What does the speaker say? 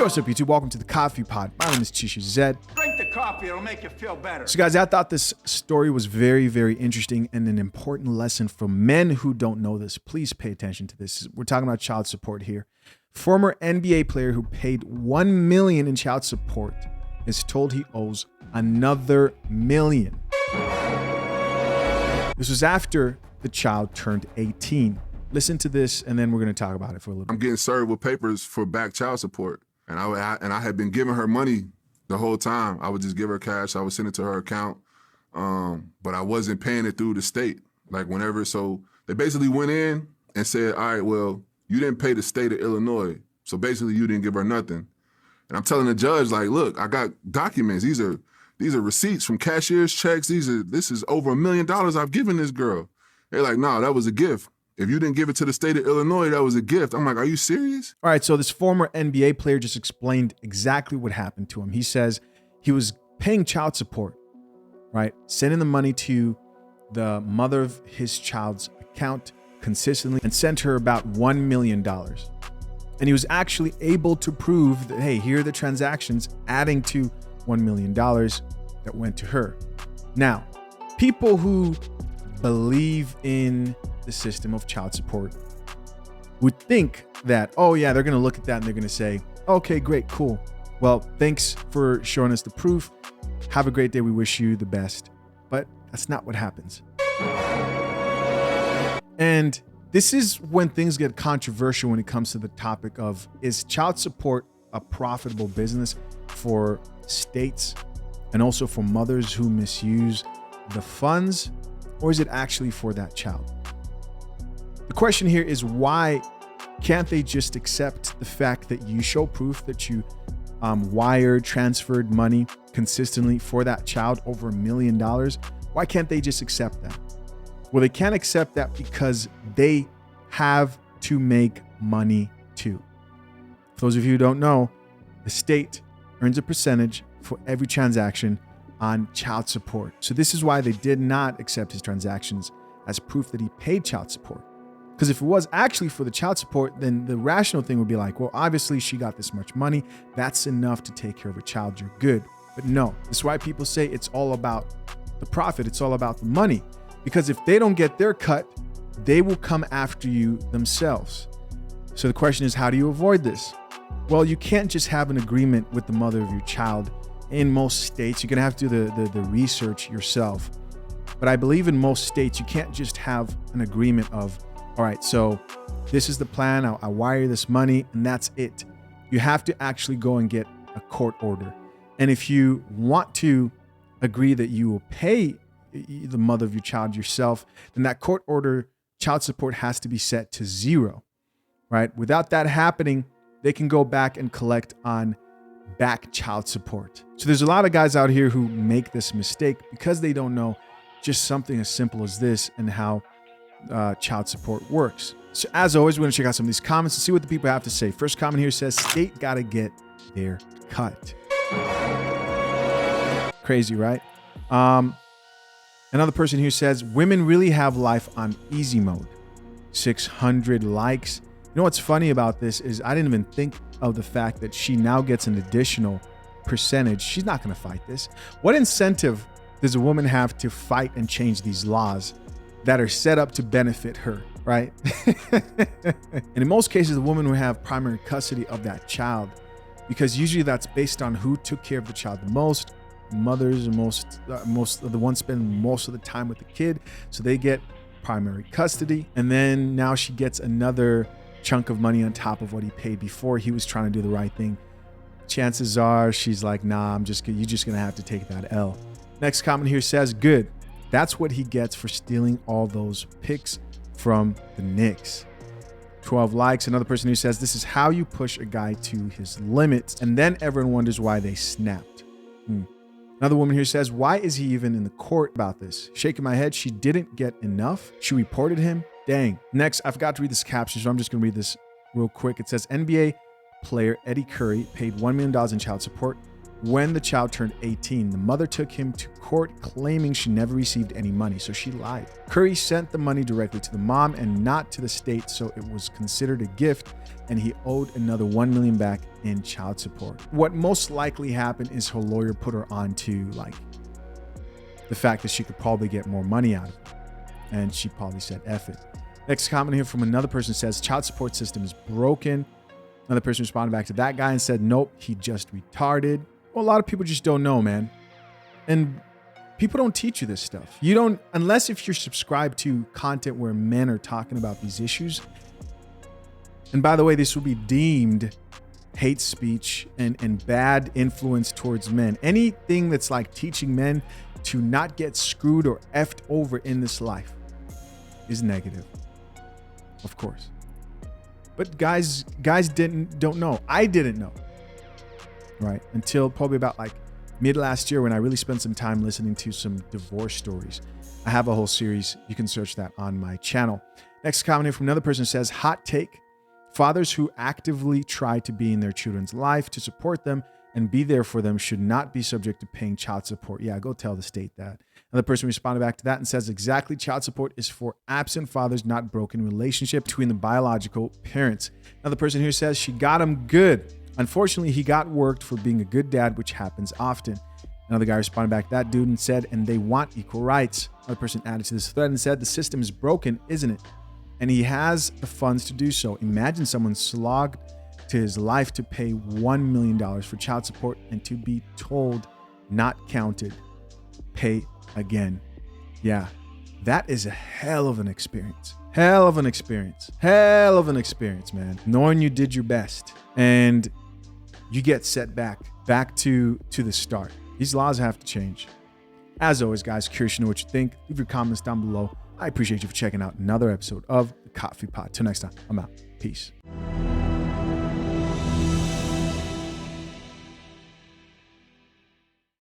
what's up, YouTube? Welcome to the Coffee Pod. My name is Chishu Zed. Drink the coffee, it'll make you feel better. So guys, I thought this story was very, very interesting and an important lesson for men who don't know this. Please pay attention to this. We're talking about child support here. Former NBA player who paid $1 million in child support is told he owes another $1 million. This was after the child turned 18. Listen to this, and then we're going to talk about it for a little bit. I'm getting served with papers for back child support. And I had been giving her money the whole time. I would just give her cash. I would send it to her account. But I wasn't paying it through the state. Like whenever, so they basically went in and said, all right, well, you didn't pay the state of Illinois. So basically you didn't give her nothing. And I'm telling the judge, like, look, I got documents. These are receipts from cashier's checks. This is over $1 million I've given this girl. They're like, no, that was a gift. If you didn't give it to the state of Illinois, that was a gift. I'm like, are you serious? All right, so this former NBA player just explained exactly what happened to him. He says he was paying child support, right? Sending the money to the mother of his child's account consistently and sent her about $1 million. And he was actually able to prove that, hey, here are the transactions adding to $1 million that went to her. Now, people who believe in the system of child support would think that, oh yeah, they're going to look at that and they're going to say, okay, great, cool. Well, thanks for showing us the proof. Have a great day. We wish you the best. But that's not what happens. And this is when things get controversial when it comes to the topic of, is child support a profitable business for states and also for mothers who misuse the funds, or is it actually for that child? The question here is, why can't they just accept the fact that you show proof that you wired, transferred money consistently for that child over $1 million? Why can't they just accept that? Well, they can't accept that because they have to make money too. For those of you who don't know, the state earns a percentage for every transaction on child support. So this is why they did not accept his transactions as proof that he paid child support. Because if it was actually for the child support, then the rational thing would be like, well, obviously she got this much money. That's enough to take care of a child. You're good. But no, that's why people say it's all about the profit. It's all about the money. Because if they don't get their cut, they will come after you themselves. So the question is, how do you avoid this? Well, you can't just have an agreement with the mother of your child. In most states, you're going to have to do the research yourself. But I believe in most states, you can't just have an agreement of, all right, so this is the plan. I wire this money and that's it. You have to actually go and get a court order. And if you want to agree that you will pay the mother of your child yourself, then that court order child support has to be set to 0, right? Without that happening, they can go back and collect on back child support. So there's a lot of guys out here who make this mistake because they don't know just something as simple as this and how child support works. So as always, we're going to check out some of these comments and see what the people have to say. First comment here says, state got to get their cut. Crazy, right? Another person here says, women really have life on easy mode. 600 likes. You know what's funny about this is I didn't even think of the fact that she now gets an additional percentage. She's not going to fight this. What incentive does a woman have to fight and change these laws that are set up to benefit her, right? And in most cases, the woman will have primary custody of that child, because usually that's based on who took care of the child the most. Mothers are most of the ones spend most of the time with the kid, so they get primary custody. And then now she gets another chunk of money on top of what he paid before. He was trying to do the right thing. Chances are she's like, nah, you're just gonna have to take that L. Next comment here says, good. That's what he gets for stealing all those picks from the Knicks. 12 likes. Another person who says, this is how you push a guy to his limits. And then everyone wonders why they snapped. Another woman here says, why is he even in the court about this? Shaking my head. She didn't get enough. She reported him. Dang. Next, I forgot to read this caption, so I'm just going to read this real quick. It says, NBA player Eddie Curry paid $1 million in child support When the child turned 18, the mother took him to court claiming she never received any money, so she lied. Curry sent the money directly to the mom and not to the state, so it was considered a gift, and he owed another $1 million back in child support. What most likely happened is her lawyer put her on to like the fact that she could probably get more money out of it, and she probably said F it. Next comment here from another person says, child support system is broken. Another person responded back to that guy and said, nope, he just retarded. Well, a lot of people just don't know, man. And people don't teach you this stuff. You don't, unless if you're subscribed to content where men are talking about these issues. And by the way, this will be deemed hate speech and bad influence towards men. Anything that's like teaching men to not get screwed or effed over in this life is negative, of course. But guys don't know. I didn't know, right? Until probably about like mid last year when I really spent some time listening to some divorce stories. I have a whole series. You can search that on my channel. Next comment here from another person says, hot take. Fathers who actively try to be in their children's life to support them and be there for them should not be subject to paying child support. Yeah, go tell the state that. Another person responded back to that and says, exactly, child support is for absent fathers, not broken relationship between the biological parents. Another person here says, she got him good. Unfortunately, he got worked for being a good dad, which happens often. Another guy responded back to that dude and said, and they want equal rights. Another person added to this thread and said, the system is broken, isn't it? And he has the funds to do so. Imagine someone slogged to his life to pay $1 million for child support and to be told not counted. Pay again. Yeah, that is a hell of an experience. Hell of an experience. Hell of an experience, man. Knowing you did your best and you get set back to the start. These laws have to change. As always, guys, curious to know what you think. Leave your comments down below. I appreciate you for checking out another episode of the Coffee Pot. Till next time, I'm out. Peace.